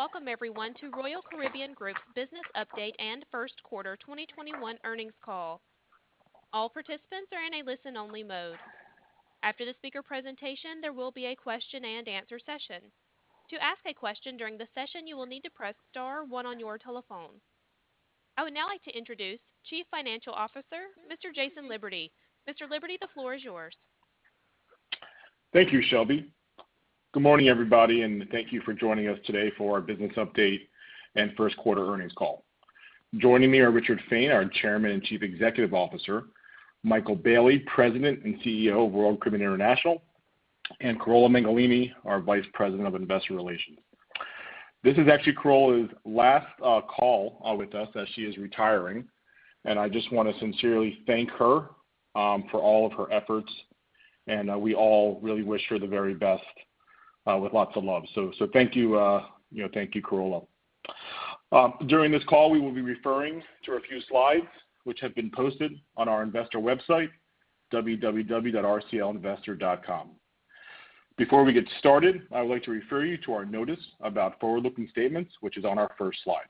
welcome everyone to Royal Caribbean Group's Business Update and First Quarter 2021 Earnings Call. All participants are in a listen-only mode. After the speaker presentation, there will be a question and answer session. To ask a question during the session, you will need to press star 1 on your telephone. I would now like to introduce Chief Financial Officer, Mr. Jason Liberty. Mr. Liberty, the floor is yours. Thank you, Shelby. Good morning, everybody, and thank you for joining us today for our business update and first quarter earnings call. Joining me are Richard Fain, our Chairman and Chief Executive Officer, Michael Bailey, President and CEO of Royal Caribbean International, and Carola Mengolini, our Vice President of Investor Relations. This is actually Carola's last call with us as she is retiring, and I just want to sincerely thank her for all of her efforts, and we all really wish her the very best with lots of love. So thank you, thank you, Carola. During this call, we will be referring to a few slides which have been posted on our investor website, www.rclinvestor.com. Before we get started, I would like to refer you to our notice about forward-looking statements, which is on our first slide.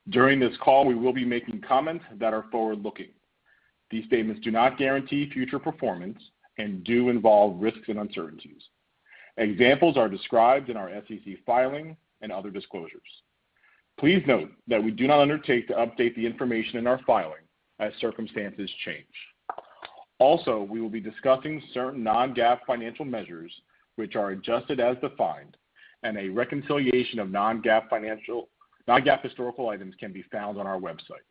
During this call, we will be making comments that are forward-looking. These statements do not guarantee future performance and do involve risks and uncertainties. Examples are described in our SEC filing and other disclosures. Please note that we do not undertake to update the information in our filing as circumstances change. Also, we will be discussing certain non-GAAP financial measures which are adjusted as defined, and a reconciliation of non-GAAP historical items can be found on our website.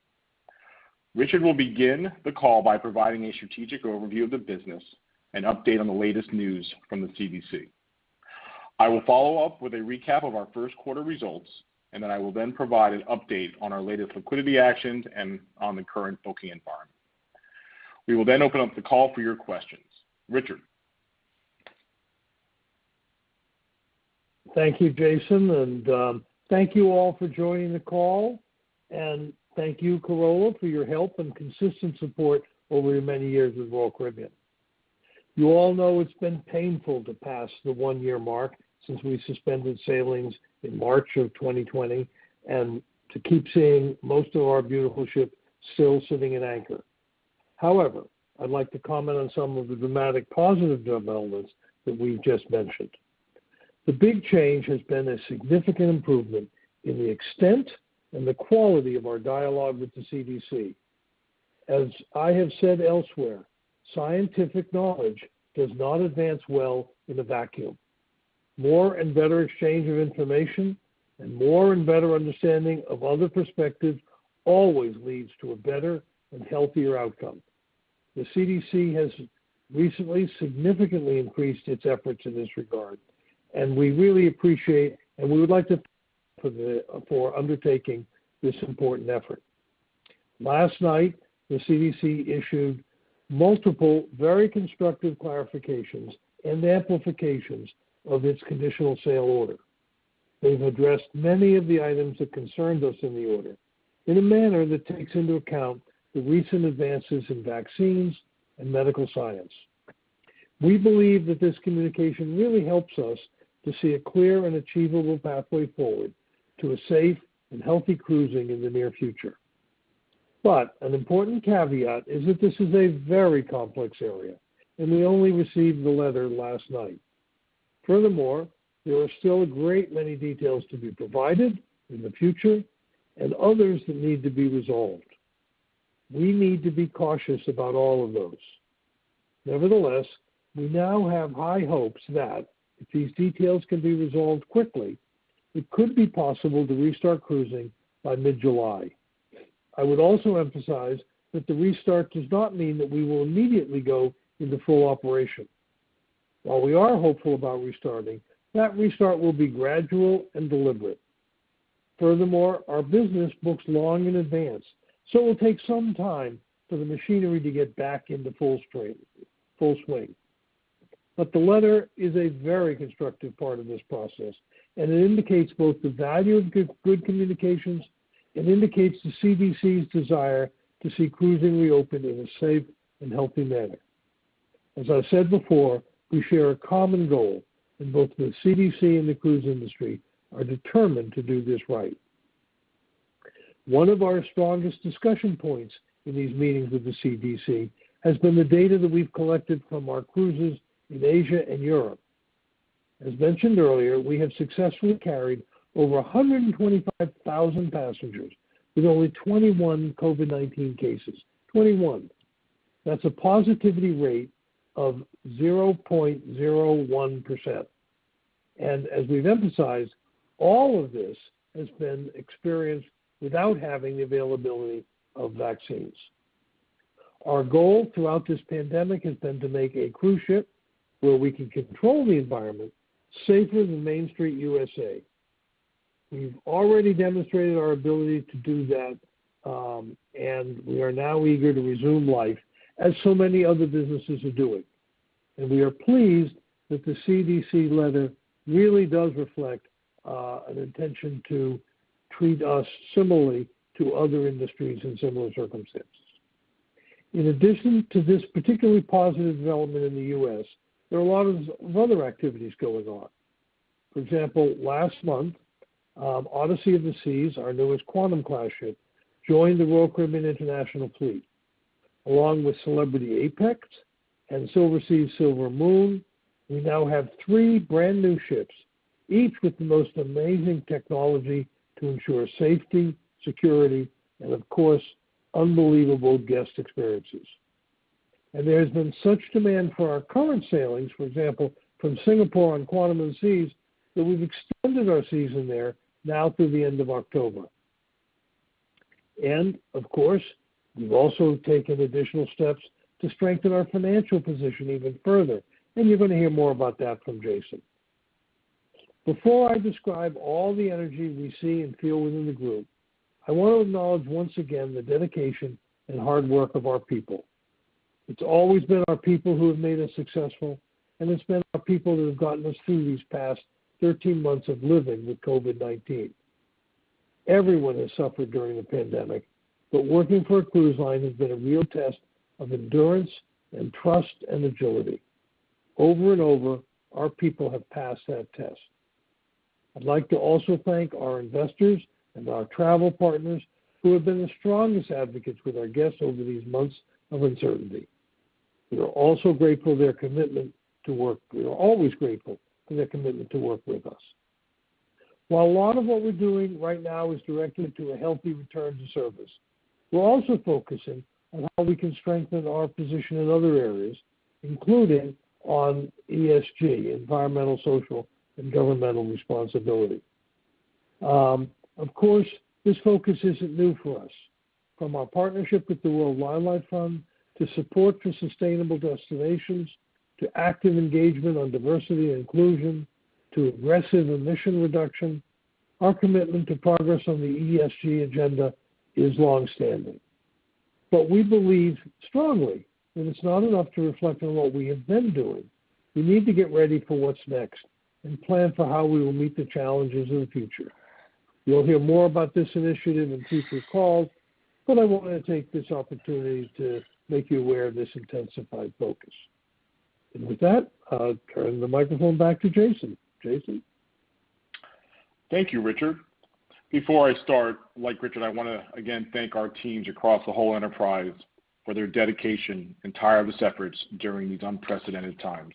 Richard will begin the call by providing a strategic overview of the business and update on the latest news from the CDC. I will follow up with a recap of our first quarter results, and then I will then provide an update on our latest liquidity actions and on the current booking environment. We will then open up the call for your questions. Richard. Thank you, Jason, and thank you all for joining the call, and thank you, Carola, for your help and consistent support over the many years with Royal Caribbean. You all know it's been painful to pass the 1-year mark since we suspended sailings in March of 2020, and to keep seeing most of our beautiful ship still sitting at anchor. However, I'd like to comment on some of the dramatic positive developments that we've just mentioned. The big change has been a significant improvement in the extent and the quality of our dialogue with the CDC. As I have said elsewhere, scientific knowledge does not advance well in a vacuum. More and better exchange of information and more and better understanding of other perspectives always leads to a better and healthier outcome. The CDC has recently significantly increased its efforts in this regard, and we really appreciate and we would like to for undertaking this important effort. Last night, the CDC issued multiple very constructive clarifications and amplifications of its conditional sail order. They've addressed many of the items that concerned us in the order in a manner that takes into account the recent advances in vaccines and medical science. We believe that this communication really helps us to see a clear and achievable pathway forward to a safe and healthy cruising in the near future. But an important caveat is that this is a very complex area, and we only received the letter last night. Furthermore, there are still a great many details to be provided in the future and others that need to be resolved. We need to be cautious about all of those. Nevertheless, we now have high hopes that, if these details can be resolved quickly, it could be possible to restart cruising by mid-July. I would also emphasize that the restart does not mean that we will immediately go into full operation. While we are hopeful about restarting, that restart will be gradual and deliberate. Furthermore, our business books long in advance, so it will take some time for the machinery to get back into full swing. But the letter is a very constructive part of this process, and it indicates both the value of good communications and indicates the CDC's desire to see cruising reopened in a safe and healthy manner. As I said before, we share a common goal in both the CDC and the cruise industry are determined to do this right. One of our strongest discussion points in these meetings with the CDC has been the data that we've collected from our cruises in Asia and Europe. As mentioned earlier, we have successfully carried over 125,000 passengers with only 21 COVID-19 cases. 21. That's a positivity rate of 0.01%. And as we've emphasized, all of this has been experienced without having the availability of vaccines. Our goal throughout this pandemic has been to make a cruise ship where we can control the environment safer than Main Street USA. We've already demonstrated our ability to do that, and we are now eager to resume life, as so many other businesses are doing. And we are pleased that the CDC letter really does reflect an intention to treat us similarly to other industries in similar circumstances. In addition to this particularly positive development in the U.S., there are a lot of other activities going on. For example, last month, Odyssey of the Seas, our newest Quantum class ship, joined the Royal Caribbean International Fleet. Along with Celebrity Apex and Silver Seas Silver Moon, we now have 3 brand new ships, each with the most amazing technology to ensure safety, security, and of course, unbelievable guest experiences. And there has been such demand for our current sailings, for example, from Singapore on Quantum of the Seas, that we've extended our season there now through the end of October. And of course, we've also taken additional steps to strengthen our financial position even further, and you're going to hear more about that from Jason. Before I describe all the energy we see and feel within the group, I want to acknowledge once again the dedication and hard work of our people. It's always been our people who have made us successful, and it's been our people that have gotten us through these past 13 months of living with COVID-19. Everyone has suffered during the pandemic, but working for a cruise line has been a real test of endurance and trust and agility. Over and over, our people have passed that test. I'd like to also thank our investors and our travel partners who have been the strongest advocates with our guests over these months of uncertainty. We are also grateful for their commitment to work. We are always grateful for their commitment to work with us. While a lot of what we're doing right now is directed to a healthy return to service, we're also focusing on how we can strengthen our position in other areas, including on ESG, environmental, social, and governmental responsibility. Of course, this focus isn't new for us. From our partnership with the World Wildlife Fund, to support for sustainable destinations, to active engagement on diversity and inclusion, to aggressive emission reduction, our commitment to progress on the ESG agenda is longstanding. But we believe strongly that it's not enough to reflect on what we have been doing. We need to get ready for what's next and plan for how we will meet the challenges of the future. You'll hear more about this initiative in future calls, but I want to take this opportunity to make you aware of this intensified focus. And with that, I'll turn the microphone back to Jason. Jason? Thank you, Richard. Before I start, like Richard, I want to again thank our teams across the whole enterprise for their dedication and tireless efforts during these unprecedented times.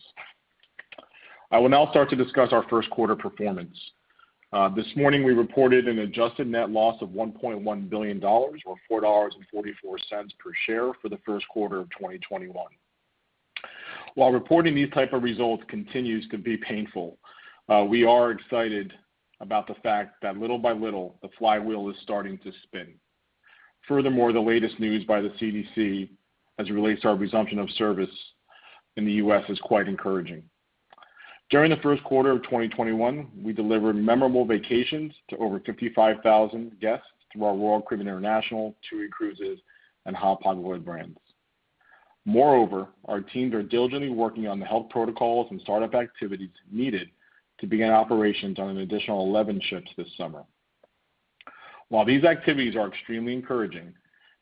I will now start to discuss our first quarter performance. This morning, we reported an adjusted net loss of $1.1 billion, or $4.44 per share for the first quarter of 2021. While reporting these type of results continues to be painful, we are excited about the fact that little by little, the flywheel is starting to spin. Furthermore, the latest news by the CDC as it relates to our resumption of service in the U.S. is quite encouraging. During the first quarter of 2021, we delivered memorable vacations to over 55,000 guests through our Royal Caribbean International, TUI Cruises, and Hapag-Lloyd brands. Moreover, our teams are diligently working on the health protocols and startup activities needed to begin operations on an additional 11 ships this summer. While these activities are extremely encouraging,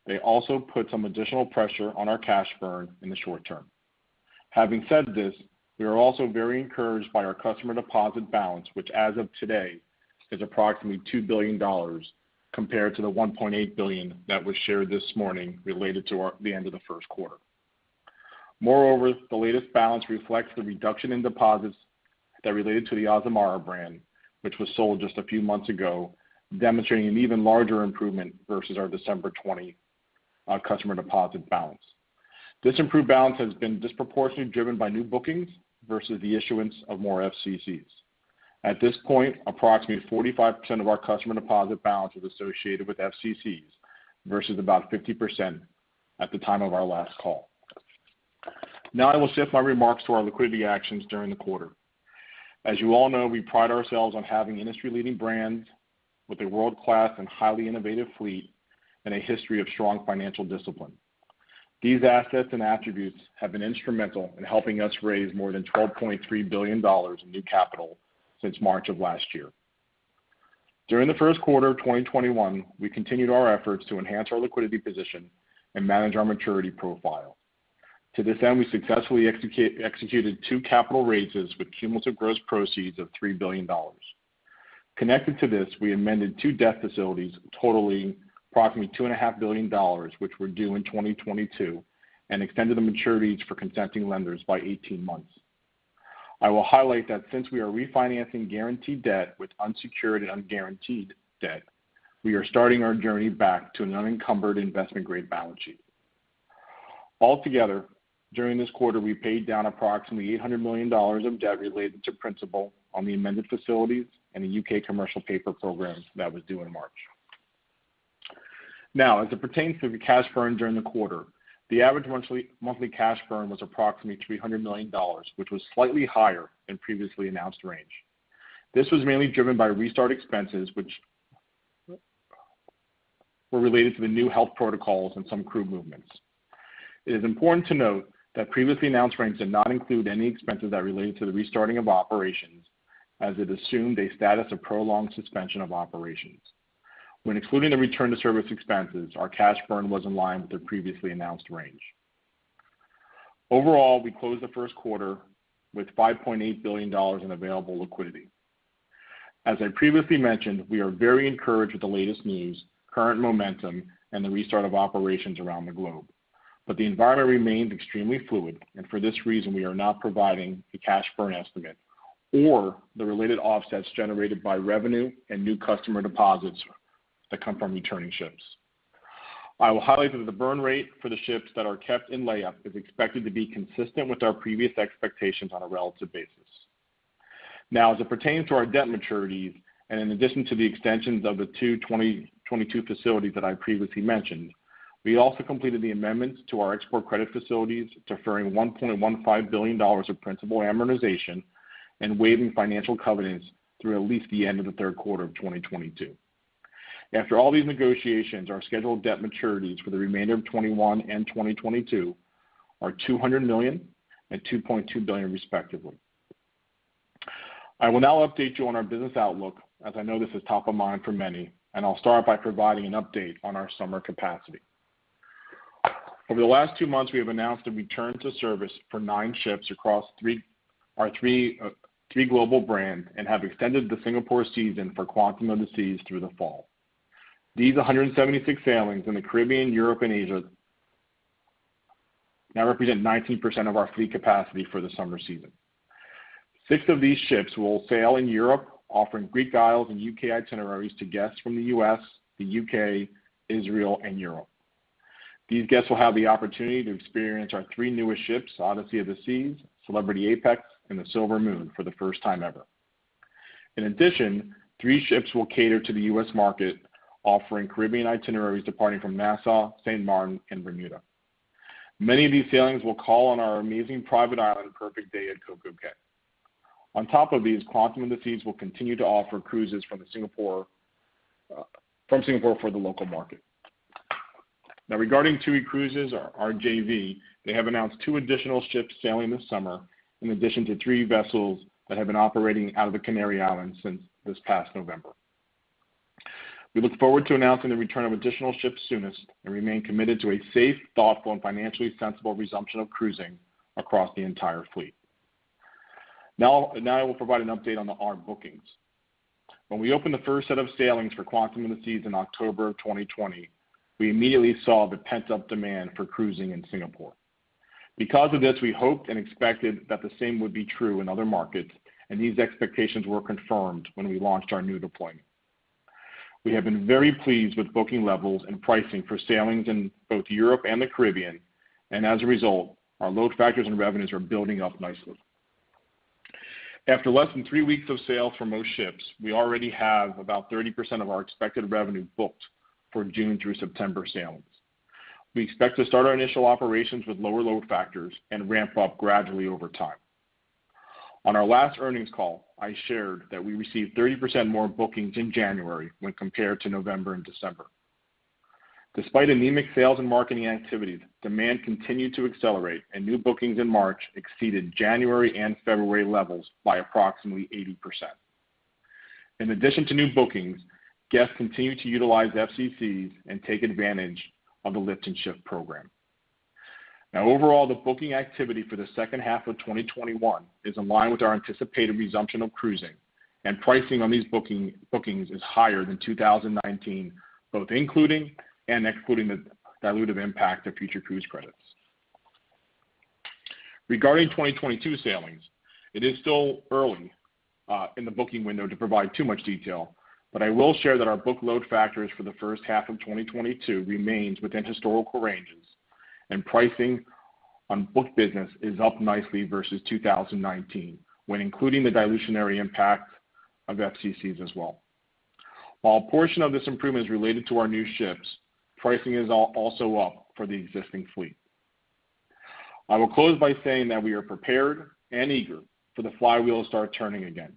they also put some additional pressure on our cash burn in the short term. Having said this, we are also very encouraged by our customer deposit balance, which as of today is approximately $2 billion compared to the $1.8 billion that was shared this morning related to the end of the first quarter. Moreover, the latest balance reflects the reduction in deposits that related to the Azamara brand, which was sold just a few months ago, demonstrating an even larger improvement versus our December 20 customer deposit balance. This improved balance has been disproportionately driven by new bookings versus the issuance of more FCCs. At this point, approximately 45% of our customer deposit balance is associated with FCCs versus about 50% at the time of our last call. Now I will shift my remarks to our liquidity actions during the quarter. As you all know, we pride ourselves on having industry-leading brands with a world-class and highly innovative fleet and a history of strong financial discipline. These assets and attributes have been instrumental in helping us raise more than $12.3 billion in new capital since March of last year. During the first quarter of 2021, we continued our efforts to enhance our liquidity position and manage our maturity profile. To this end, we successfully executed 2 capital raises with cumulative gross proceeds of $3 billion. Connected to this, we amended 2 debt facilities totaling approximately $2.5 billion, which were due in 2022, and extended the maturities for consenting lenders by 18 months. I will highlight that since we are refinancing guaranteed debt with unsecured and unguaranteed debt, we are starting our journey back to an unencumbered investment-grade balance sheet. Altogether, during this quarter, we paid down approximately $800 million of debt related to principal on the amended facilities and the UK commercial paper program that was due in March. Now, as it pertains to the cash burn during the quarter, the average monthly cash burn was approximately $300 million, which was slightly higher than previously announced range. This was mainly driven by restart expenses, which were related to the new health protocols and some crew movements. It is important to note that previously announced range did not include any expenses that related to the restarting of operations, as it assumed a status of prolonged suspension of operations. When excluding the return to service expenses, our cash burn was in line with the previously announced range. Overall, we closed the first quarter with $5.8 billion in available liquidity. As I previously mentioned, we are very encouraged with the latest news, current momentum, and the restart of operations around the globe. But the environment remains extremely fluid, and for this reason, we are not providing a cash burn estimate or the related offsets generated by revenue and new customer deposits that come from returning ships. I will highlight that the burn rate for the ships that are kept in layup is expected to be consistent with our previous expectations on a relative basis. Now, as it pertains to our debt maturities, and in addition to the extensions of the 2 2022 facilities that I previously mentioned, we also completed the amendments to our export credit facilities, deferring $1.15 billion of principal amortization and waiving financial covenants through at least the end of the third quarter of 2022. After all these negotiations, our scheduled debt maturities for the remainder of 2021 and 2022 are $200 million and $2.2 billion respectively. I will now update you on our business outlook, as I know this is top of mind for many, and I'll start by providing an update on our summer capacity. Over the last 2 months, we have announced a return to service for 9 ships across our three global brands and have extended the Singapore season for Quantum of the Seas through the fall. These 176 sailings in the Caribbean, Europe, and Asia now represent 19% of our fleet capacity for the summer season. 6 of these ships will sail in Europe, offering Greek Isles and UK itineraries to guests from the US, the UK, Israel, and Europe. These guests will have the opportunity to experience our 3 newest ships, Odyssey of the Seas, Celebrity Apex, and the Silver Moon, for the first time ever. In addition, 3 ships will cater to the US market, offering Caribbean itineraries departing from Nassau, St. Martin, and Bermuda. Many of these sailings will call on our amazing private island, Perfect Day at Coco Cay. On top of these, Quantum of the Seas will continue to offer cruises from Singapore for the local market. Now, regarding TUI Cruises, our JV, they have announced 2 additional ships sailing this summer, in addition to 3 vessels that have been operating out of the Canary Islands since this past November. We look forward to announcing the return of additional ships soonest and remain committed to a safe, thoughtful, and financially sensible resumption of cruising across the entire fleet. Now I will provide an update on our bookings. When we opened the first set of sailings for Quantum of the Seas in October of 2020, we immediately saw the pent-up demand for cruising in Singapore. Because of this, we hoped and expected that the same would be true in other markets, and these expectations were confirmed when we launched our new deployment. We have been very pleased with booking levels and pricing for sailings in both Europe and the Caribbean, and as a result, our load factors and revenues are building up nicely. After less than 3 weeks of sales for most ships, we already have about 30% of our expected revenue booked for June through September sailings. We expect to start our initial operations with lower load factors and ramp up gradually over time. On our last earnings call, I shared that we received 30% more bookings in January when compared to November and December. Despite anemic sales and marketing activities, demand continued to accelerate, and new bookings in March exceeded January and February levels by approximately 80%. In addition to new bookings, guests continue to utilize FCCs and take advantage of the lift and shift program. Now, overall, the booking activity for the second half of 2021 is in line with our anticipated resumption of cruising, and pricing on these bookings is higher than 2019, both including and excluding the dilutive impact of future cruise credits. Regarding 2022 sailings, it is still early in the booking window to provide too much detail, but I will share that our book load factors for the first half of 2022 remains within historical ranges, and pricing on booked business is up nicely versus 2019, when including the dilutionary impact of FCCs as well. While a portion of this improvement is related to our new ships, pricing is also up for the existing fleet. I will close by saying that we are prepared and eager for the flywheel to start turning again.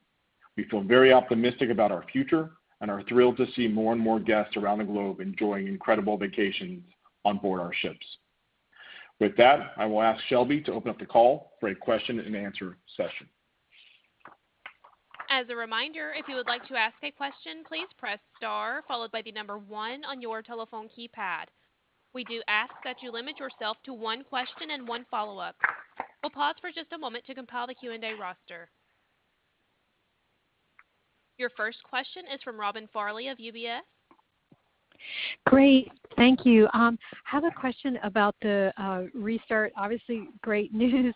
We feel very optimistic about our future and are thrilled to see more and more guests around the globe enjoying incredible vacations on board our ships. With that, I will ask Shelby to open up the call for a question and answer session. As a reminder, if you would like to ask a question, please press star followed by the number 1 on your telephone keypad. We do ask that you limit yourself to one question and one follow-up. We'll pause for just a moment to compile the Q&A roster. Your first question is from Robin Farley of UBS. Great, thank you. I have a question about the restart. Obviously, great news.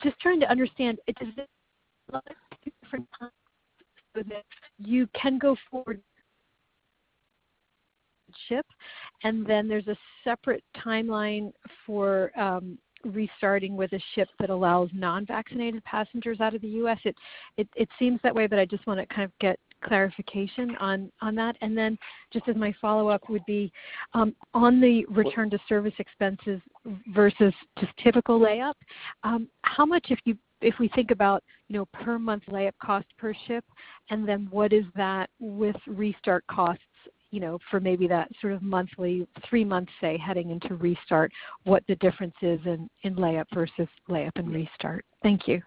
Just trying to understand, does it look different times so that you can go forward ship, and then there's a separate timeline for restarting with a ship that allows non-vaccinated passengers out of the U.S. It seems that way, but I just want to kind of get clarification on that. And then just as my follow-up would be on the return to service expenses versus just typical layup, how much if we think about per month layup cost per ship, and then what is that with restart costs for maybe that sort of monthly 3 months, say, heading into restart, what the difference is in layup versus layup and restart. Thank you.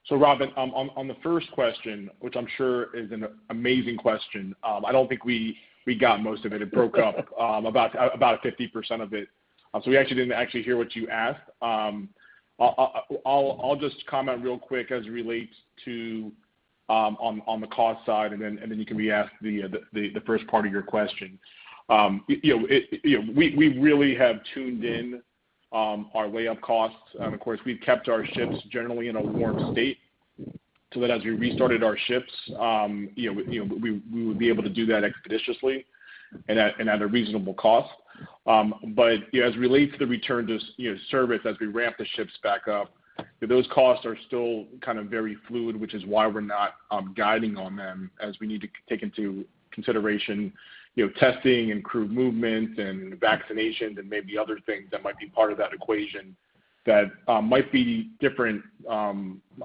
So Robin, on the first question, which I'm sure is an amazing question, I don't think we got most of it. It broke up about 50% of it. So we actually didn't hear what you asked. I'll just comment real quick as it relates to on the cost side, and then you can re-ask the first part of your question. We really have tuned in our layup costs, and of course we've kept our ships generally in a warm state, so that as we restarted our ships, we would be able to do that expeditiously and at a reasonable cost. But as it relates to the return to service as we ramp the ships back up, those costs are still kind of very fluid, which is why we're not guiding on them, as we need to take into consideration testing and crew movement and vaccinations and maybe other things that might be part of that equation that might be different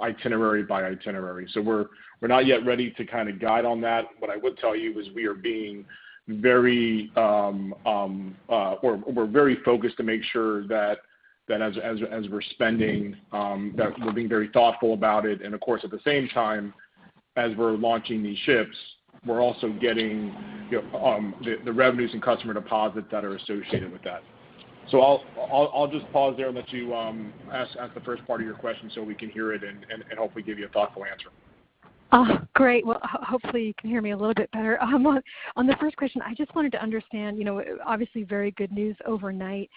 itinerary by itinerary. So we're not yet ready to kind of guide on that. What I would tell you is we are being very we're very focused to make sure that as we're spending, that we're being very thoughtful about it. And of course, at the same time, as we're launching these ships, we're also getting the revenues and customer deposits that are associated with that. So I'll just pause there and let you ask the first part of your question so we can hear it and hopefully give you a thoughtful answer. Great. Well, hopefully you can hear me a little bit better. On the first question, I just wanted to understand, obviously very good news overnight.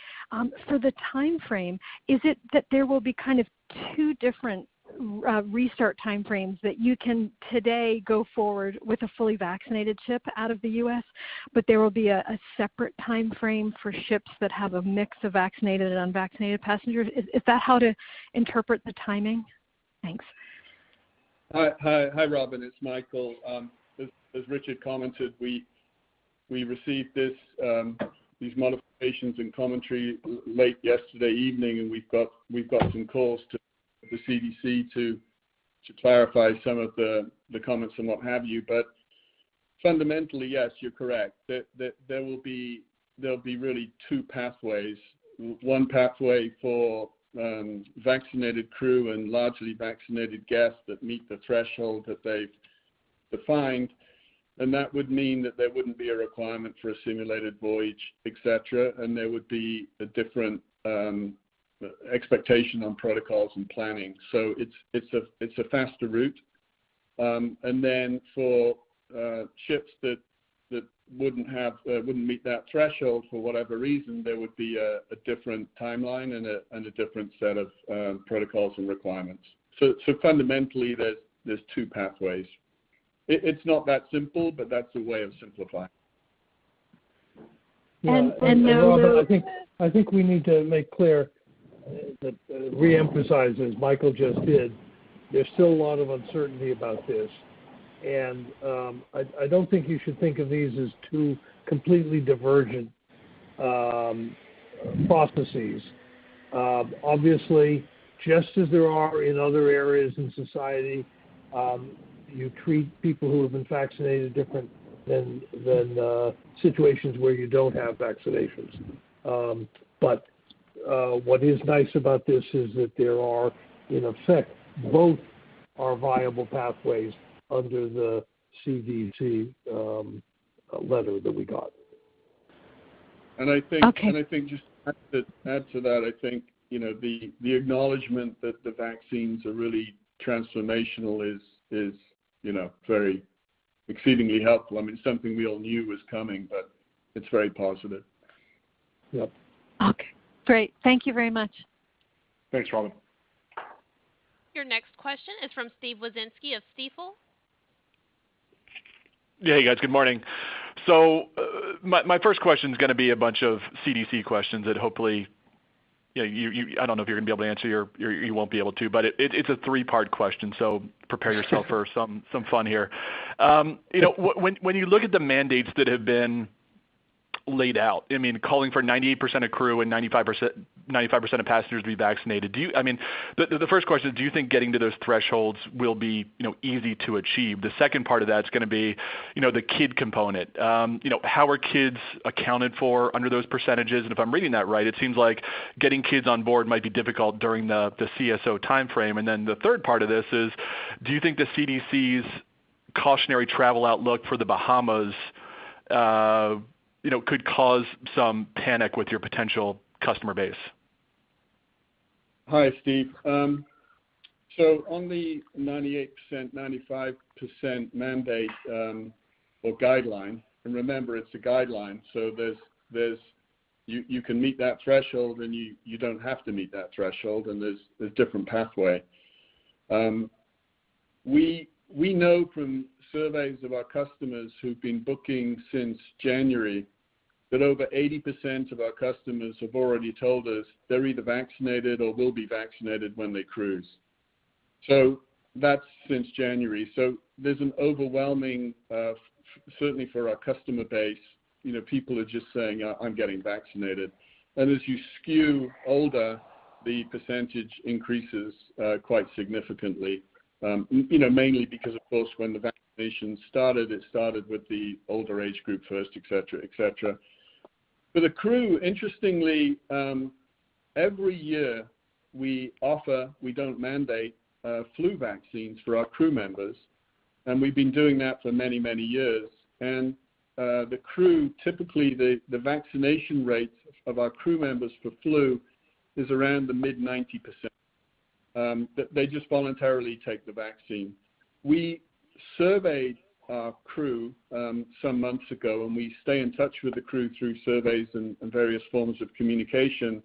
For the time frame, is it that there will be kind of two different restart time frames, that you can today go forward with a fully vaccinated ship out of the U.S., but there will be a separate time frame for ships that have a mix of vaccinated and unvaccinated passengers? Is that how to interpret the timing? Thanks. Hi, Robin. It's Michael. As Richard commented, we received these modifications and commentary late yesterday evening, and we've got some calls to the CDC to clarify some of the comments and what have you. But fundamentally, yes, you're correct. There'll be really two pathways. One pathway for vaccinated crew and largely vaccinated guests that meet the threshold that they've defined, and that would mean that there wouldn't be a requirement for a simulated voyage, etc., and there would be a different expectation on protocols and planning. So it's a faster route, and then for ships that wouldn't meet that threshold for whatever reason, there would be a different timeline and a different set of protocols and requirements. So fundamentally, there's two pathways. It's not that simple, but that's a way of simplifying. Yeah, and Robin, I think we need to make clear that re-emphasize, as Michael just did, there's still a lot of uncertainty about this. And I don't think you should think of these as two completely divergent processes. Obviously, just as there are in other areas in society, you treat people who have been vaccinated different than situations where you don't have vaccinations. But what is nice about this is that there are, in effect, both are viable pathways under the CDC letter that we got. And I think just to add to that, I think the acknowledgement that the vaccines are really transformational is very exceedingly helpful. I mean, something we all knew was coming, but it's very positive. Yep. Okay, great. Thank you very much. Thanks, Robin. Your next question is from Steve Wazinski of Stifel. Yeah, hey guys, good morning. So my first question is going to be a bunch of CDC questions that hopefully, I don't know if you're going to be able to answer, you won't be able to, but it's a three-part question, so prepare yourself for some fun here. When you look at the mandates that have been laid out, I mean, calling for 98% of crew and 95% of passengers to be vaccinated. The first question is, do you think getting to those thresholds will be, easy to achieve? The second part of that is going to be, the kid component. How are kids accounted for under those percentages? And if I'm reading that right, it seems like getting kids on board might be difficult during the CSO timeframe. And then the third part of this is, do you think the CDC's cautionary travel outlook for the Bahamas could cause some panic with your potential customer base? Hi, Steve. So on the 98%, 95% mandate or guideline, and remember it's a guideline, so you can meet that threshold and you don't have to meet that threshold, and there's different pathway. We know from surveys of our customers who've been booking since January that over 80% of our customers have already told us they're either vaccinated or will be vaccinated when they cruise. So that's since January. So there's an overwhelming, certainly for our customer base, people are just saying, I'm getting vaccinated. And as you skew older, the percentage increases quite significantly, mainly because, of course, when the vaccination started, it started with the older age group first, et cetera, et cetera. For the crew, interestingly, every year we don't mandate flu vaccines for our crew members, and we've been doing that for many, many years. And the crew, typically the vaccination rate of our crew members for flu is around the mid-90%. They just voluntarily take the vaccine. We surveyed our crew some months ago, and we stay in touch with the crew through surveys and various forms of communication.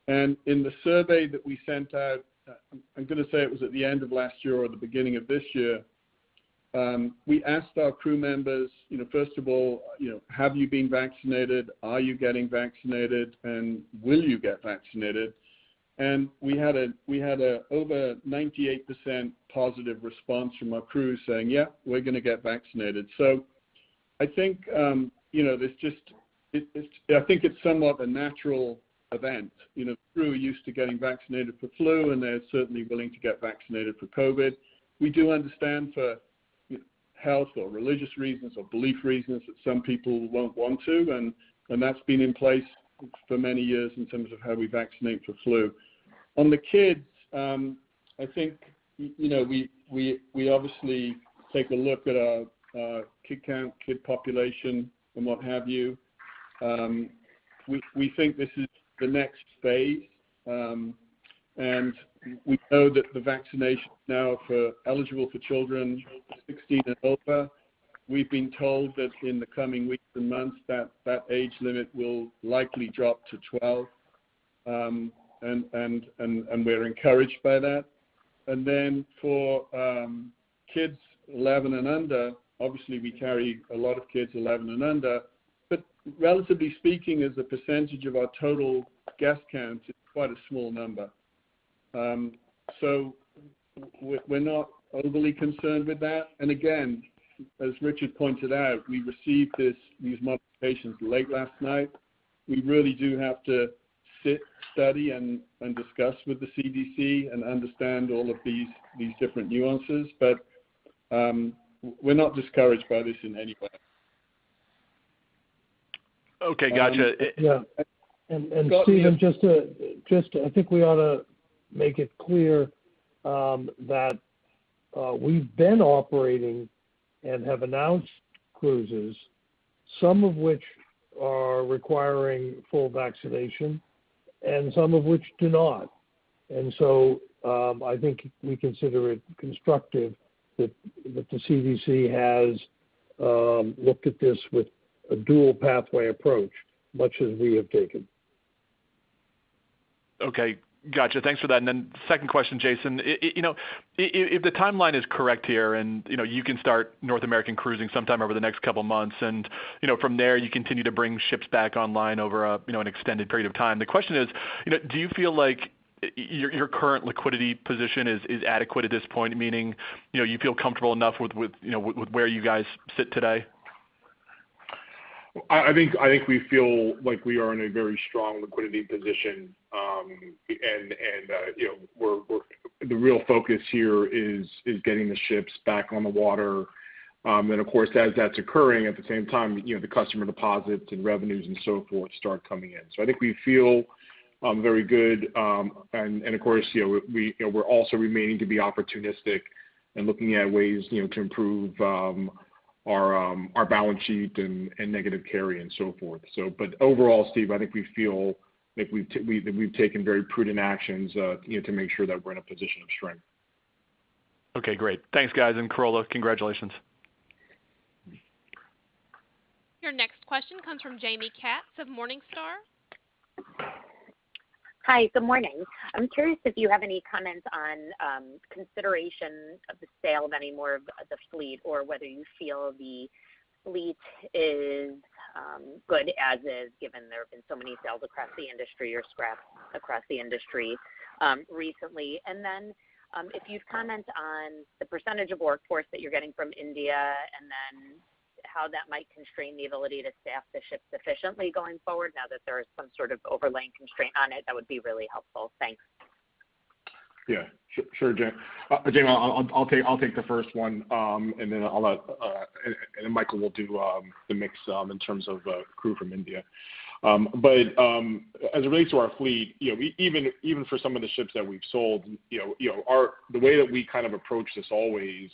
And in the survey that we sent out, I'm going to say it was at the end of last year or the beginning of this year, we asked our crew members, first of all, have you been vaccinated? Are you getting vaccinated? And will you get vaccinated? And we had a over 98% positive response from our crew saying, yeah, we're going to get vaccinated. So I think, there's I think it's somewhat a natural event. The crew are used to getting vaccinated for flu, and they're certainly willing to get vaccinated for COVID. We do understand for health or religious reasons or belief reasons that some people won't want to, and that's been in place for many years in terms of how we vaccinate for flu. On the kids, I think we obviously take a look at our kid count, kid population, and what have you. We think this is the next phase, and we know that the vaccination now for eligible for children 16 and over. We've been told that in the coming weeks and months that age limit will likely drop to 12, and we're encouraged by that. And then for kids 11 and under, obviously we carry a lot of kids 11 and under, but relatively speaking, as a percentage of our total guest count, it's quite a small number. So we're not overly concerned with that. And again, as Richard pointed out, we received these modifications late last night. We really do have to sit, study, and discuss with the CDC and understand all of these different nuances. But we're not discouraged by this in any way. Okay, gotcha. Yeah, and Stephen, just I think we ought to make it clear that we've been operating and have announced cruises, some of which are requiring full vaccination and some of which do not. And so I think we consider it constructive that the CDC has looked at this with a dual pathway approach, much as we have taken. Okay, gotcha. Thanks for that. And then second question, Jason, if the timeline is correct here and, you can start North American cruising sometime over the next couple months and, from there you continue to bring ships back online over an extended period of time. The question is, do you feel like your current liquidity position is adequate at this point, meaning, you feel comfortable enough with where you guys sit today? I think we feel like we are in a very strong liquidity position, and we're the real focus here is getting the ships back on the water, and of course as that's occurring at the same time, the customer deposits and revenues and so forth start coming in. So I think we feel very good, and of course we're also remaining to be opportunistic and looking at ways to improve our balance sheet and negative carry and so forth. So, but overall, Steve, I think we feel like we've taken very prudent actions, to make sure that we're in a position of strength. Okay, great. Thanks, guys, and Carola, congratulations. Your next question comes from Jamie Katz of Morningstar. Hi, good morning. I'm curious if you have any comments on consideration of the sale of any more of the fleet, or whether you feel the fleet is good as is, given there have been so many sales across the industry or scraps across the industry recently. And then if you'd comment on the percentage of workforce that you're getting from India, and then how that might constrain the ability to staff the ships efficiently going forward now that there is some sort of overlaying constraint on it, that would be really helpful. Thanks. Yeah, sure, Jamie. I'll take the first one, and then I'll let and then Michael will do the mix in terms of crew from India. But as it relates to our fleet, even for some of the ships that we've sold, the way that we kind of approach this always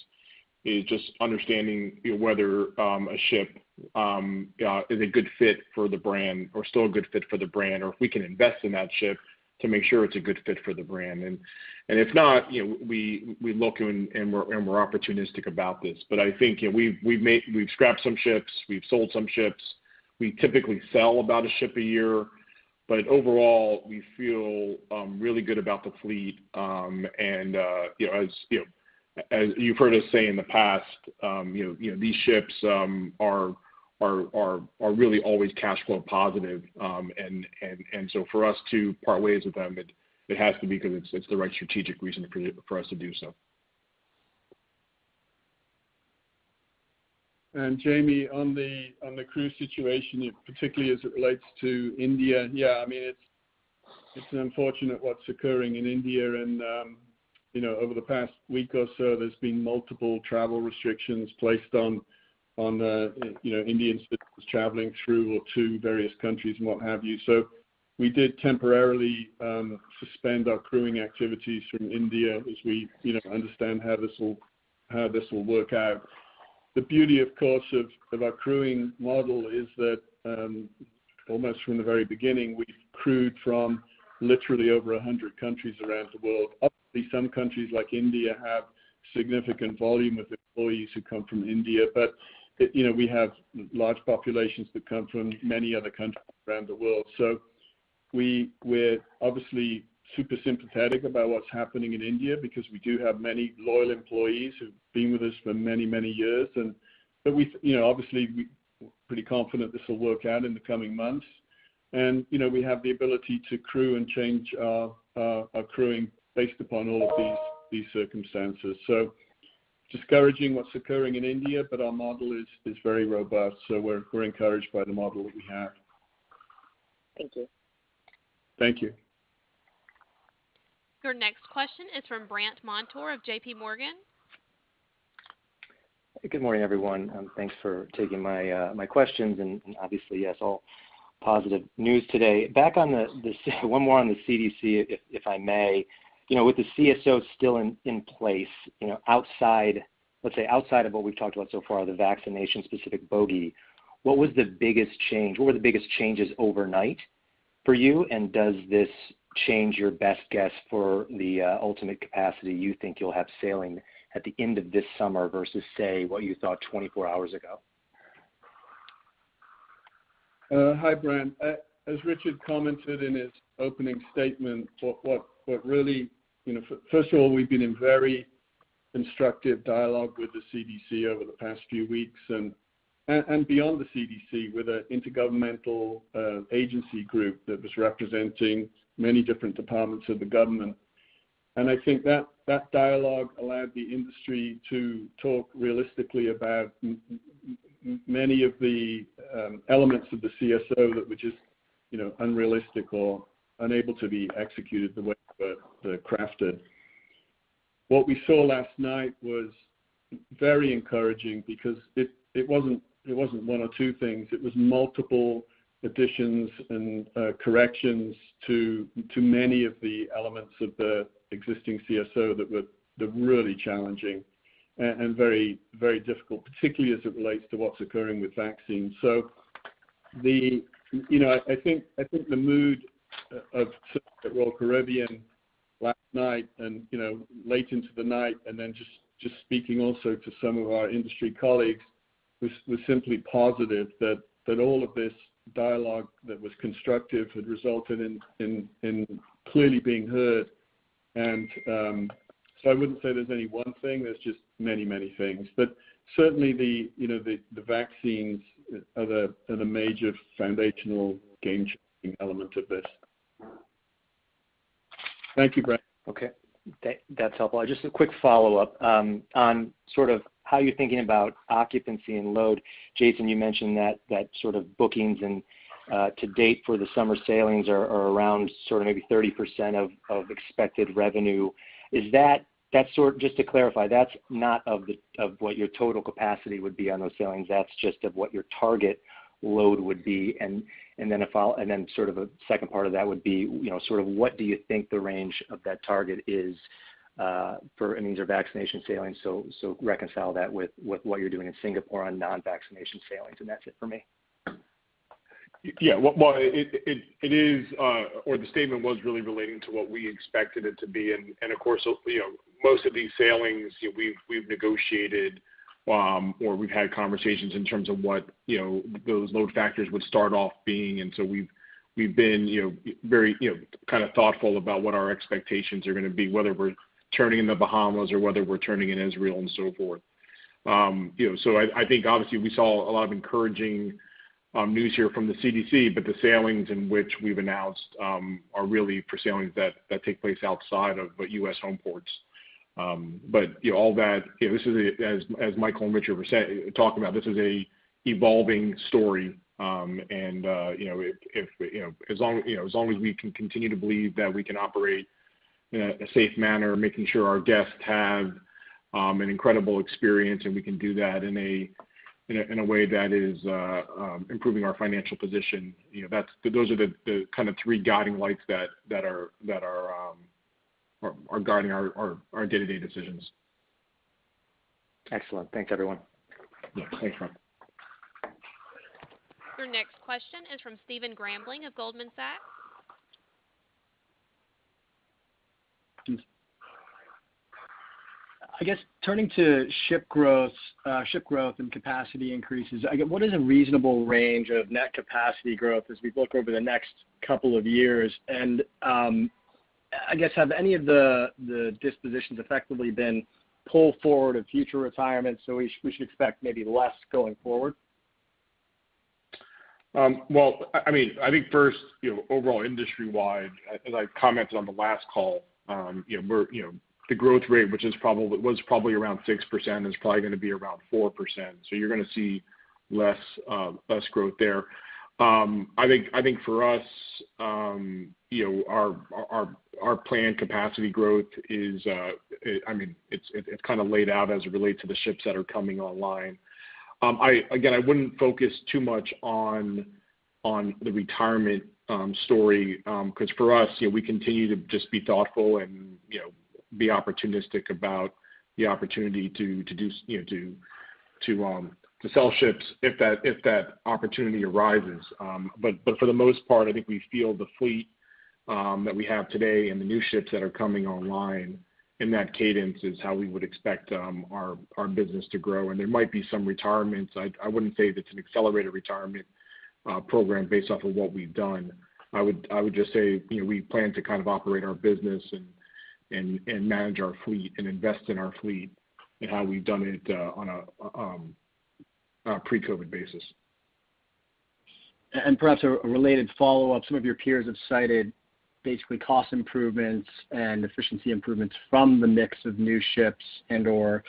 is just understanding whether a ship is a good fit for the brand, or still a good fit for the brand, or if we can invest in that ship to make sure it's a good fit for the brand. And if not, we look and we're opportunistic about this. But I think we've scrapped some ships, we've sold some ships. We typically sell about a ship a year, but overall we feel really good about the fleet. As you've heard us say in the past, these ships are really always cash flow positive, and so for us to part ways with them, it has to be because it's the right strategic reason for us to do so. And Jamie, on the cruise situation, particularly as it relates to India, I mean it's unfortunate what's occurring in India, and over the past week or so, there's been multiple travel restrictions placed on Indian citizens traveling through or to various countries and what have you. So we did temporarily suspend our crewing activities from India as we understand how this will work out. The beauty, of course, of our crewing model is that almost from the very beginning, we've crewed from literally over 100 countries around the world. Obviously, some countries like India have significant volume of employees who come from India, but we have large populations that come from many other countries around the world. So we're obviously super sympathetic about what's happening in India because we do have many loyal employees who've been with us for many, many years. But obviously we're pretty confident this will work out in the coming months. And, we have the ability to crew and change our crewing based upon all of these circumstances. So discouraging what's occurring in India, but our model is very robust. So we're encouraged by the model that we have. Thank you. Thank you. Your next question is from Brandt Montour of JP Morgan. Good morning, everyone. Thanks for taking my questions, and obviously, yes, all positive news today. Back on the one more on the CDC, if I may. With the CSO still in place, outside of what we've talked about so far, the vaccination-specific bogey, what was the biggest change? What were the biggest changes overnight for you, and does this change your best guess for the ultimate capacity you think you'll have sailing at the end of this summer versus, say, what you thought 24 hours ago? Hi, Brent. As Richard commented in his opening statement, what really, first of all, we've been in very constructive dialogue with the CDC over the past few weeks and beyond the CDC with an intergovernmental agency group that was representing many different departments of the government. And I think that dialogue allowed the industry to talk realistically about many of the elements of the CSO that were just, unrealistic or unable to be executed the way they're crafted. What we saw last night was very encouraging because it wasn't one or two things. It was multiple additions and corrections to many of the elements of the existing CSO that were really challenging and very, very difficult, particularly as it relates to what's occurring with vaccines. So I think the mood of Royal Caribbean last night and late into the night, and then just speaking also to some of our industry colleagues, was simply positive that all of this dialogue that was constructive had resulted in clearly being heard. And so I wouldn't say there's any one thing. There's just many, many things. But certainly the vaccines are the major foundational game-changing element of this. Thank you, Brent. Okay, that's helpful. Just a quick follow-up on sort of how you're thinking about occupancy and load. Jason, you mentioned that sort of bookings and to date for the summer sailings are around sort of maybe 30% of expected revenue. Is that's just to clarify, that's not of what your total capacity would be on those sailings. That's just of what your target load would be, and then sort of a second part of that would be, sort of what do you think the range of that target is for these are vaccination sailings? So reconcile that with what you're doing in Singapore on non-vaccination sailings, and that's it for me. Yeah, well, it is, or the statement was really relating to what we expected it to be, and of course, most of these sailings, we've negotiated, or we've had conversations in terms of what those load factors would start off being, and so we've been very kind of thoughtful about what our expectations are going to be, whether we're turning in the Bahamas or whether we're turning in Israel and so forth. So I think obviously we saw a lot of encouraging news here from the CDC, but the sailings in which we've announced are really for sailings that take place outside of U.S. home ports. But all that, this is as Michael and Richard were talking about, this is a evolving story, and if as long as we can continue to believe that we can operate in a safe manner, making sure our guests have an incredible experience, and we can do that in a way that is improving our financial position. Those are the kind of three guiding lights that are guiding our day-to-day decisions. Excellent. Thanks, everyone. Yeah, thanks, Ron. Your next question is from Stephen Grambling of Goldman Sachs. I guess turning to ship growth and capacity increases, what is a reasonable range of net capacity growth as we look over the next couple of years? And I guess have any of the dispositions effectively been pulled forward of future retirements, so we should expect maybe less going forward? Well, I mean, I think first, overall industry-wide, as I commented on the last call, the growth rate, which was probably around 6%, is probably going to be around 4%. So you're going to see less growth there. I think for us, our planned capacity growth is, it's kind of laid out as it relates to the ships that are coming online. I wouldn't focus too much on the retirement story, because for us, we continue to just be thoughtful and be opportunistic about the opportunity to sell ships if that opportunity arises. But for the most part, I think we feel the fleet that we have today and the new ships that are coming online in that cadence is how we would expect our business to grow. And there might be some retirements. I wouldn't say that's an accelerated retirement program based off of what we've done. I would just say we plan to kind of operate our business and manage our fleet and invest in our fleet and how we've done it on a pre-COVID basis. And perhaps a related follow-up, some of your peers have cited basically cost improvements and efficiency improvements from the mix of new ships and or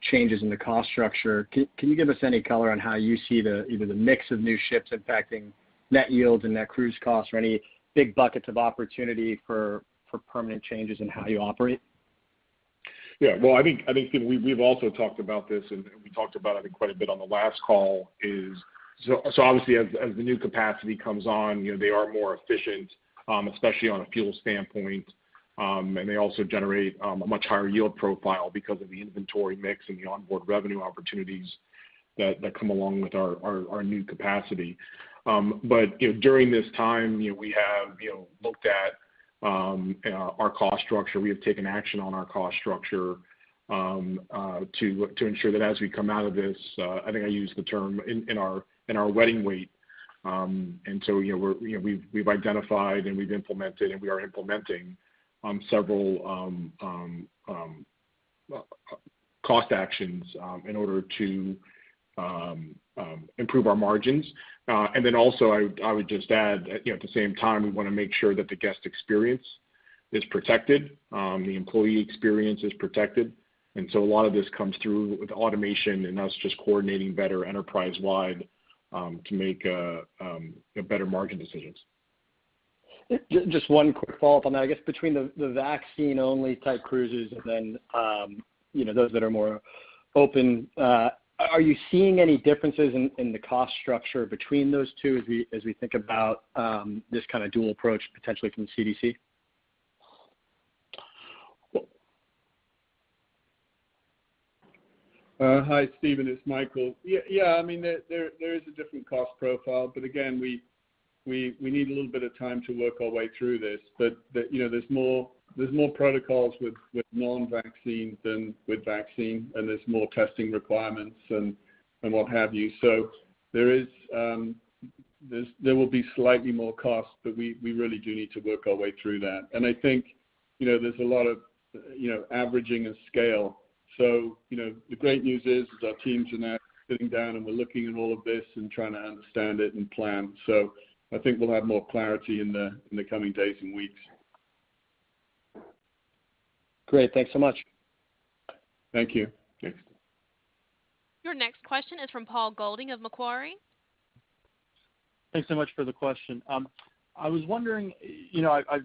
changes in the cost structure. Can you give us any color on how you see either the mix of new ships impacting net yields and net cruise costs, or any big buckets of opportunity for permanent changes in how you operate? Yeah, well, I think we've also talked about this, and we talked about it, I think, quite a bit on the last call. So obviously as the new capacity comes on, they are more efficient, especially on a fuel standpoint, and they also generate a much higher yield profile because of the inventory mix and the onboard revenue opportunities that come along with our new capacity. But during this time, we have looked at our cost structure. We have taken action on our cost structure to ensure that as we come out of this, I think I used the term in our wedding weight. And so we've identified and we've implemented and we are implementing several cost actions in order to improve our margins. And then also I would just add, at the same time, we want to make sure that the guest experience is protected, the employee experience is protected. And so a lot of this comes through with automation and us just coordinating better enterprise-wide to make better margin decisions. Just one quick follow-up on that. I guess between the vaccine-only type cruises and then those that are more open, are you seeing any differences in the cost structure between those two as we think about this kind of dual approach potentially from the CDC? Hi, Stephen. It's Michael. Yeah. I mean, there is a different cost profile, but again, we we need a little bit of time to work our way through this. But there's more protocols with non-vaccine than with vaccine, and there's more testing requirements and what have you. So there will be slightly more cost, but we really do need to work our way through that. And I think there's a lot of averaging and scale. So the great news is our teams are now sitting down and we're looking at all of this and trying to understand it and plan. So I think we'll have more clarity in the coming days and weeks. Great. Thanks so much. Thank you. Thanks. Your next question is from Paul Golding of Macquarie. Thanks so much for the question. I was wondering, I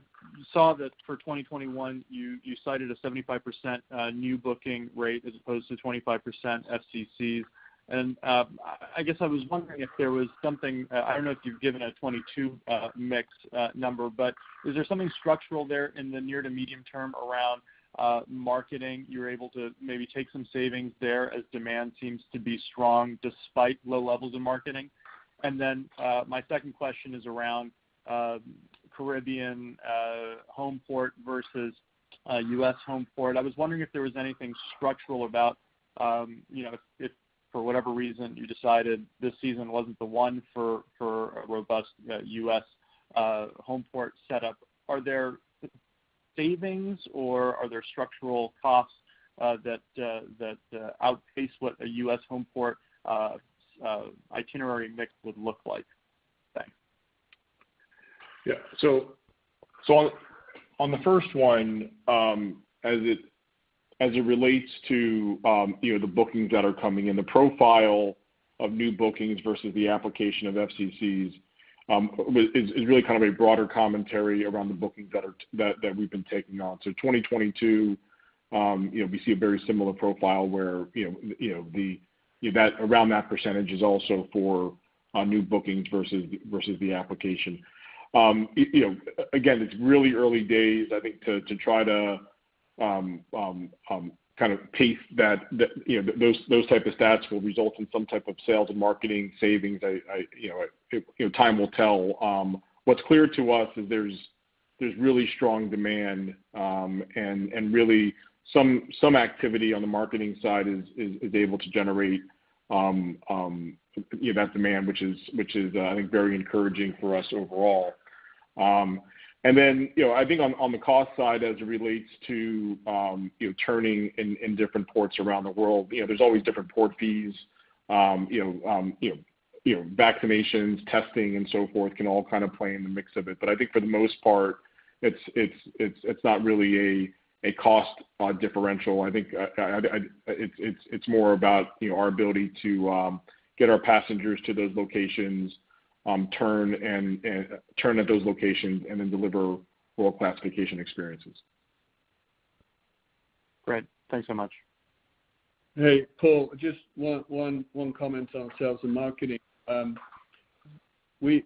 saw that for 2021 you cited a 75% new booking rate as opposed to 25% FCCs. And I guess I was wondering if there was something, I don't know if you've given a 22 mix number, but is there something structural there in the near to medium term around marketing? You're able to maybe take some savings there as demand seems to be strong despite low levels of marketing. And then my second question is around Caribbean home port versus U.S. home port. I was wondering if there was anything structural about, if for whatever reason you decided this season wasn't the one for a robust U.S. home port setup. Are there savings or are there structural costs that outpace what a U.S. home port itinerary mix would look like? Thanks. Yeah. So on the first one, as it relates to the bookings that are coming in, the profile of new bookings versus the application of FCCs is really kind of a broader commentary around the bookings that we've been taking on. So 2022, we see a very similar profile where that around that percentage is also for new bookings versus the application. Again, it's really early days. I think to try to kind of pace those type of stats will result in some type of sales and marketing savings. Time will tell. What's clear to us is there's really strong demand and really some activity on the marketing side is able to generate that demand, which is I think very encouraging for us overall. And then I think on the cost side, as it relates to turning in different ports around the world, there's always different port fees. Vaccinations, testing, and so forth can all kind of play in the mix of it. But I think for the most part, it's not really a cost differential. I think it's more about our ability to get our passengers to those locations, turn at those locations, and then deliver world-class vacation experiences. Great. Thanks so much. Hey, Paul, just one comment on sales and marketing. We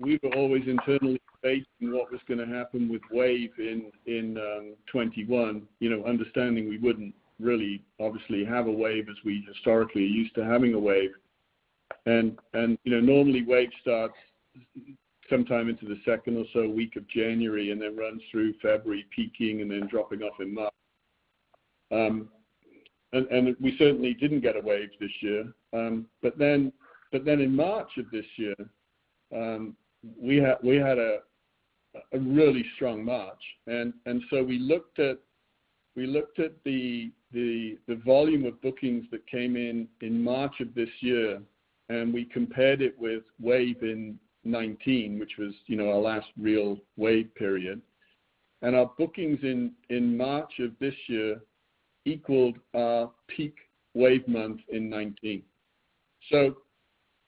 were always internally debating what was going to happen with Wave in 21, understanding we wouldn't really obviously have a Wave as we historically are used to having a Wave. And normally Wave starts sometime into the second or so week of January and then runs through February, peaking and then dropping off in March. And we certainly didn't get a Wave this year. But then in March of this year, we had a really strong March, and so we looked at the volume of bookings that came in March of this year, and we compared it with Wave in 19, which was our last real Wave period, and our bookings in March of this year equaled our peak Wave month in 19. So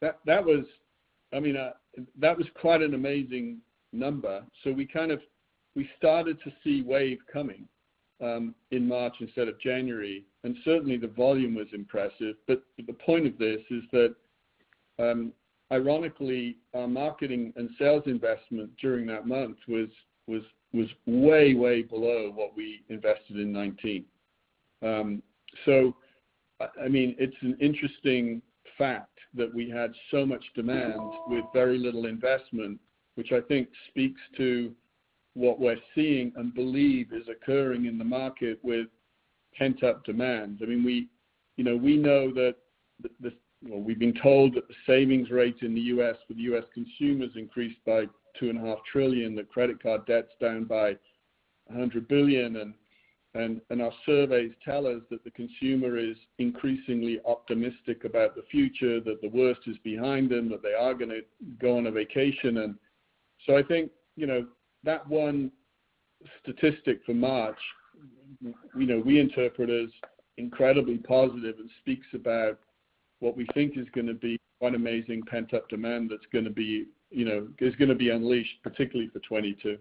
that was quite an amazing number. So we started to see Wave coming in March instead of January, and certainly the volume was impressive. But the point of this is that, ironically, our marketing and sales investment during that month was way below what we invested in 19. So, I mean, it's an interesting fact that we had so much demand with very little investment, which I think speaks to what we're seeing and believe is occurring in the market with pent-up demand. I mean, we know that we've been told that the savings rate in the U.S. for the U.S. consumers increased by $2.5 trillion, the credit card debt's down by $100 billion, and our surveys tell us that the consumer is increasingly optimistic about the future, that the worst is behind them, that they are going to go on a vacation. And so I think, that one statistic for March, we interpret as incredibly positive and speaks about what we think is going to be one amazing pent-up demand that's going to be, is going to be unleashed, particularly for 22.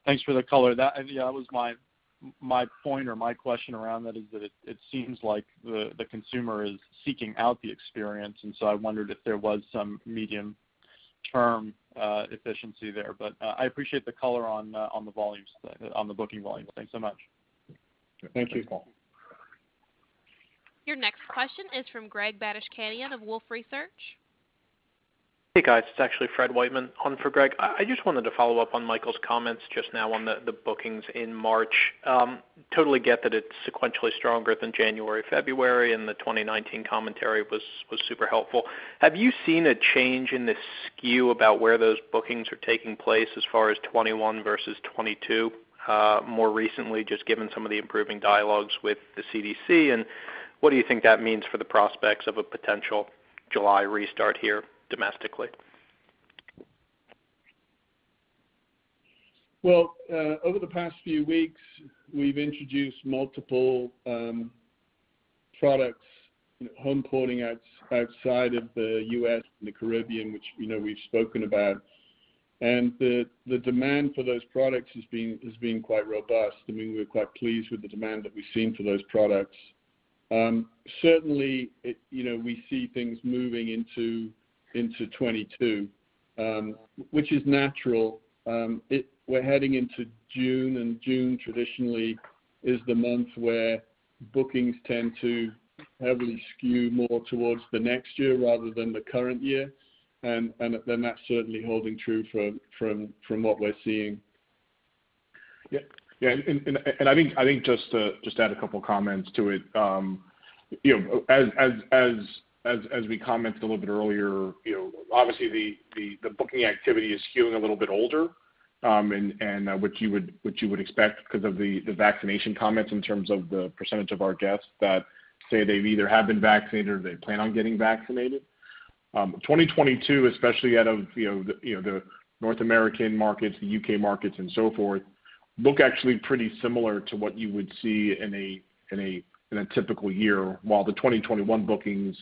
Thanks for the color. That was my point or my question around that, is that it seems like the consumer is seeking out the experience, and so I wondered if there was some medium-term efficiency there. But I appreciate the color on the volumes, on the booking volumes. Thanks so much. Thank you, Paul. Your next question is from Greg Badishkanian of Wolfe Research. Hey guys, it's actually Fred Whiteman on for Greg. I just wanted to follow up on Michael's comments just now on the bookings in March. Totally get that it's sequentially stronger than January, February, and the 2019 commentary was super helpful. Have you seen a change in the skew about where those bookings are taking place as far as 21 versus 22 more recently, just given some of the improving dialogues with the CDC? And what do you think that means for the prospects of a potential July restart here domestically? Well, over the past few weeks, we've introduced multiple products, home porting outside of the U.S. and the Caribbean, which we've spoken about, and the demand for those products has been quite robust. I mean, we're quite pleased with the demand that we've seen for those products. Certainly, we see things moving into 22, which is natural. We're heading into June, and June traditionally is the month where bookings tend to heavily skew more towards the next year rather than the current year, and then that's certainly holding true from what we're seeing. Yeah, and I think just to add a couple comments to it. As we commented a little bit earlier, obviously the booking activity is skewing a little bit older, and which you would expect because of the vaccination comments in terms of the percentage of our guests that say they've either have been vaccinated or they plan on getting vaccinated. 2022, especially out of the North American markets, the UK markets, and so forth, look actually pretty similar to what you would see in a typical year. While the 2021 bookings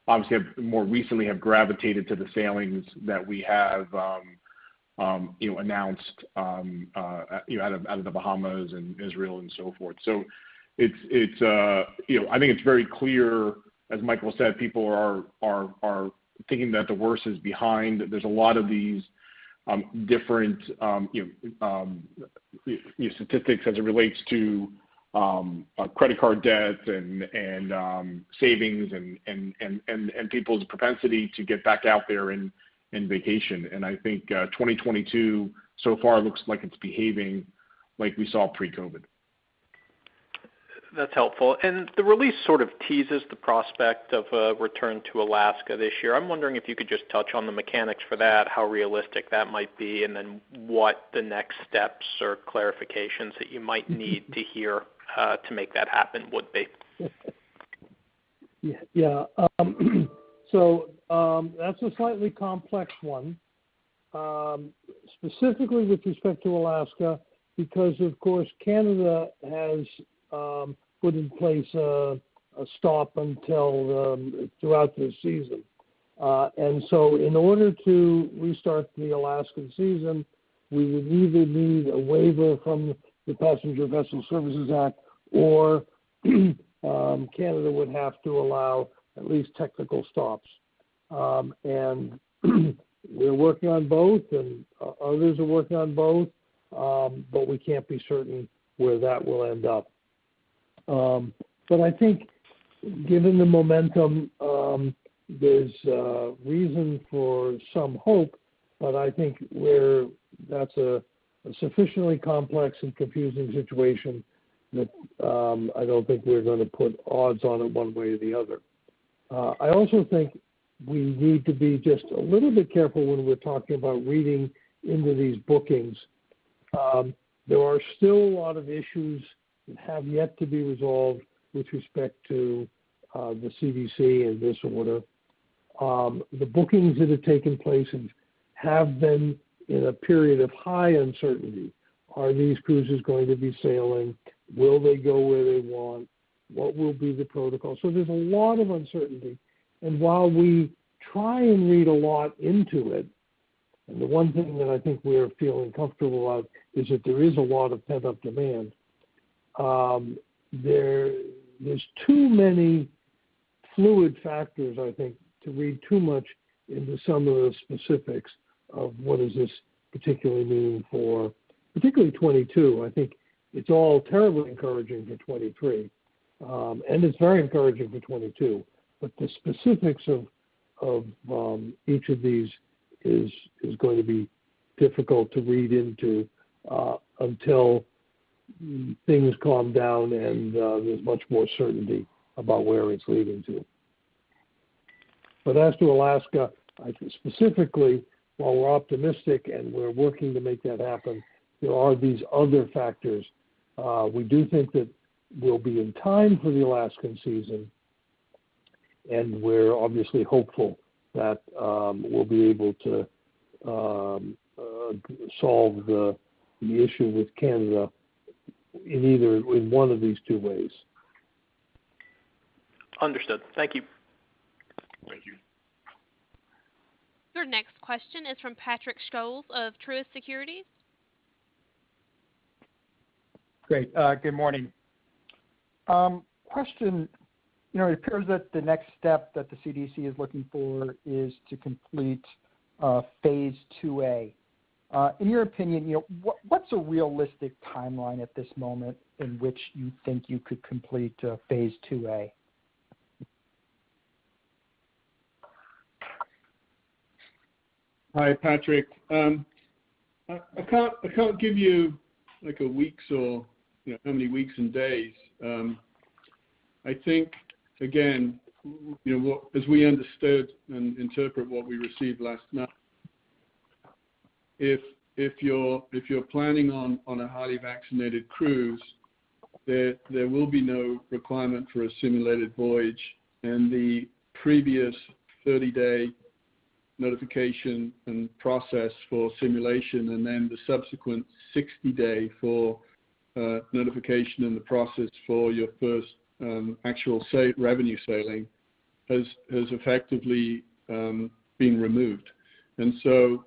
obviously more recently have gravitated to the sailings that we have announced out of the Bahamas and Israel and so forth. So it's I think it's very clear, as Michael said, people are thinking that the worst is behind. There's a lot of these different statistics as it relates to credit card debt and savings and people's propensity to get back out there and vacation. And I think 2022 so far looks like it's behaving like we saw pre-COVID. That's helpful. And the release sort of teases the prospect of a return to Alaska this year. I'm wondering if you could just touch on the mechanics for that, how realistic that might be, and then what the next steps or clarifications that you might need to hear to make that happen would be. Yeah. So that's a slightly complex one, specifically with respect to Alaska, because, of course, Canada has put in place a stop until throughout the season. And so in order to restart the Alaskan season, we would either need a waiver from the Passenger Vessel Services Act, or Canada would have to allow at least technical stops. And we're working on both, and others are working on both, but we can't be certain where that will end up. But I think given the momentum, there's reason for some hope, but I think that's a sufficiently complex and confusing situation that I don't think we're going to put odds on it one way or the other. I also think we need to be just a little bit careful when we're talking about reading into these bookings. There are still a lot of issues that have yet to be resolved with respect to the CDC and this order. The bookings that have taken place have been in a period of high uncertainty. Are these cruises going to be sailing? Will they go where they want? What will be the protocol? So there's a lot of uncertainty. And while we try and read a lot into it, and the one thing that I think we're feeling comfortable about is that there is a lot of pent-up demand, there's too many fluid factors, I think, to read too much into some of the specifics of what does this particularly mean for particularly 22. I think it's all terribly encouraging for 23, and it's very encouraging for 22. But the specifics of each of these is going to be difficult to read into until things calm down and there's much more certainty about where it's leading to. But as to Alaska, I think specifically, while we're optimistic and we're working to make that happen, there are these other factors. We do think that we'll be in time for the Alaskan season, and we're obviously hopeful that we'll be able to solve the issue with Canada in one of these two ways. Understood. Thank you. Thank you. Your next question is from Patrick Scholes of Truist Securities. Great. Good morning. Question, it appears that the next step that the CDC is looking for is to complete Phase 2A. In your opinion, what's a realistic timeline at this moment in which you think you could complete Phase 2A? Hi, Patrick. I can't give you like a weeks or how many weeks and days. I think again, as we understood and interpret what we received last night, if you're planning on a highly vaccinated cruise, there will be no requirement for a simulated voyage, and the previous 30-day notification and process for simulation, and then the subsequent 60-day for notification and the process for your first actual revenue sailing has effectively been removed. And so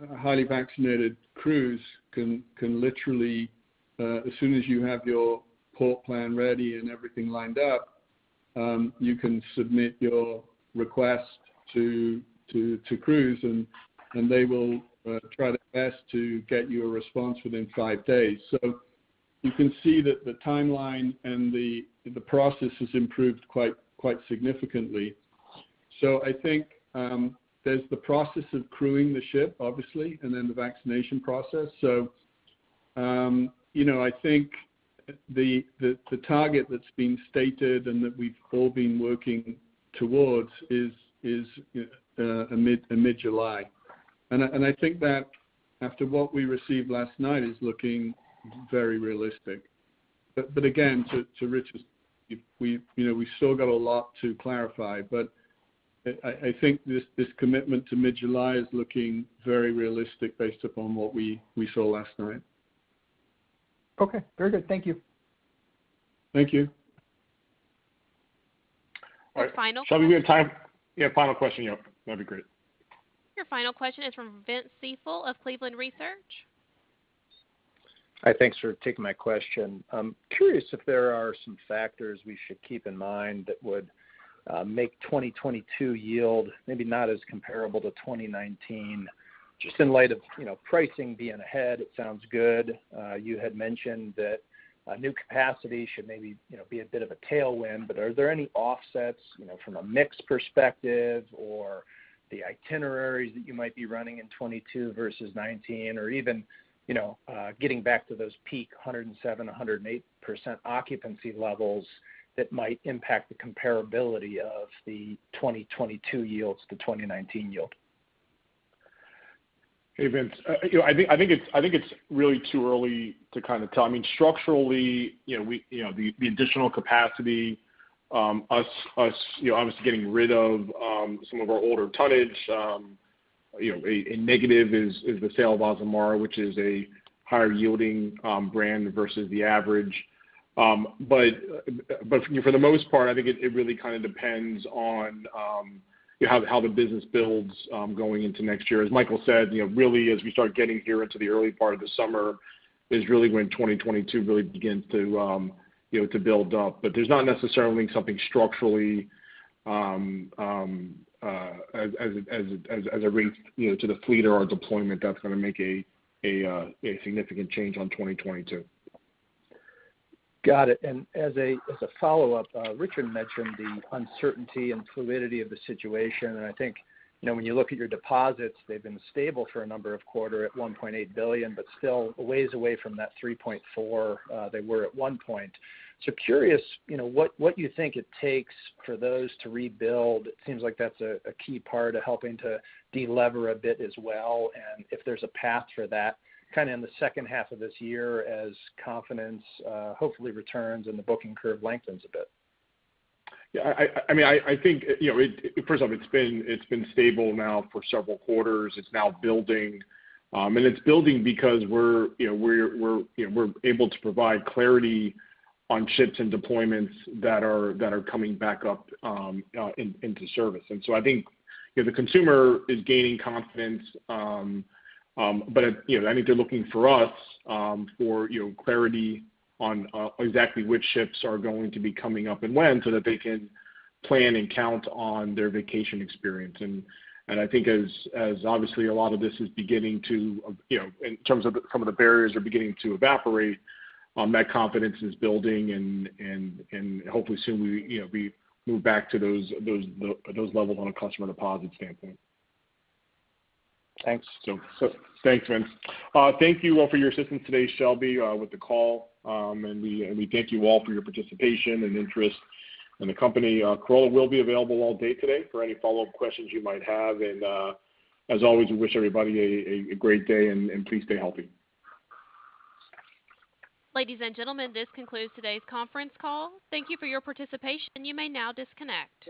a highly vaccinated cruise can literally, as soon as you have your port plan ready and everything lined up, you can submit your request to cruise, and they will try their best to get you a response within 5 days. So you can see that the timeline and the process has improved quite significantly. So I think there's the process of crewing the ship, obviously, and then the vaccination process. So I think the target that's been stated and that we've all been working towards is mid-July, and I think that after what we received last night is looking very realistic. But again, to Richard's, we've still got a lot to clarify. But I think this commitment to mid-July is looking very realistic based upon what we saw last night. Okay, very good. Thank you. Thank you. All right. Final Shelby, we have time. Yeah, final question. Yep, that'd be great. Your final question is from Vince Cefal of Cleveland Research. Hi, thanks for taking my question. I'm curious if there are some factors we should keep in mind that would make 2022 yield maybe not as comparable to 2019, just in light of pricing being ahead. It sounds good. You had mentioned that New capacity should maybe be a bit of a tailwind, but are there any offsets from a mix perspective or the itineraries that you might be running in 22 versus 19, or even getting back to those peak 107, 108% occupancy levels that might impact the comparability of the 2022 yields to 2019 yield? Hey Vince, I think it's really too early to kind of tell. I mean, structurally, the additional capacity, us, obviously getting rid of some of our older tonnage. A negative is the sale of Azamara, which is a higher yielding brand versus the average. But for the most part, I think it really kind of depends on how the business builds going into next year. As Michael said, really as we start getting here into the early part of the summer is really when 2022 really begins to build up. But there's not necessarily something structurally as a rate to the fleet or our deployment that's going to make a significant change on 2022. Got it. And as a follow-up, Richard mentioned the uncertainty and fluidity of the situation, and I think when you look at your deposits, they've been stable for a number of quarters at 1.8 billion, but still a ways away from that 3.4 they were at one point. So curious, what you think it takes for those to rebuild. It seems like that's a key part of helping to delever a bit as well, and if there's a path for that kind of in the second half of this year as confidence hopefully returns and the booking curve lengthens a bit. Yeah, I think first off, it's been stable now for several quarters. It's now building, and it's building because we're able to provide clarity on ships and deployments that are coming back up into service. And so I think the consumer is gaining confidence. But I think they're looking for us for clarity on exactly which ships are going to be coming up and when, so that they can plan and count on their vacation experience. And I think as obviously a lot of this is beginning to in terms of some of the barriers are beginning to evaporate, that confidence is building, and hopefully soon we move back to those levels on a customer deposit standpoint. Thanks. So thanks, Vince. Thank you all for your assistance today, Shelby, with the call, and we thank you all for your participation and interest in the company. Corolla will be available all day today for any follow-up questions you might have, and as always, we wish everybody a great day, and please stay healthy. Ladies and gentlemen, this concludes today's conference call. Thank you for your participation. You may now disconnect.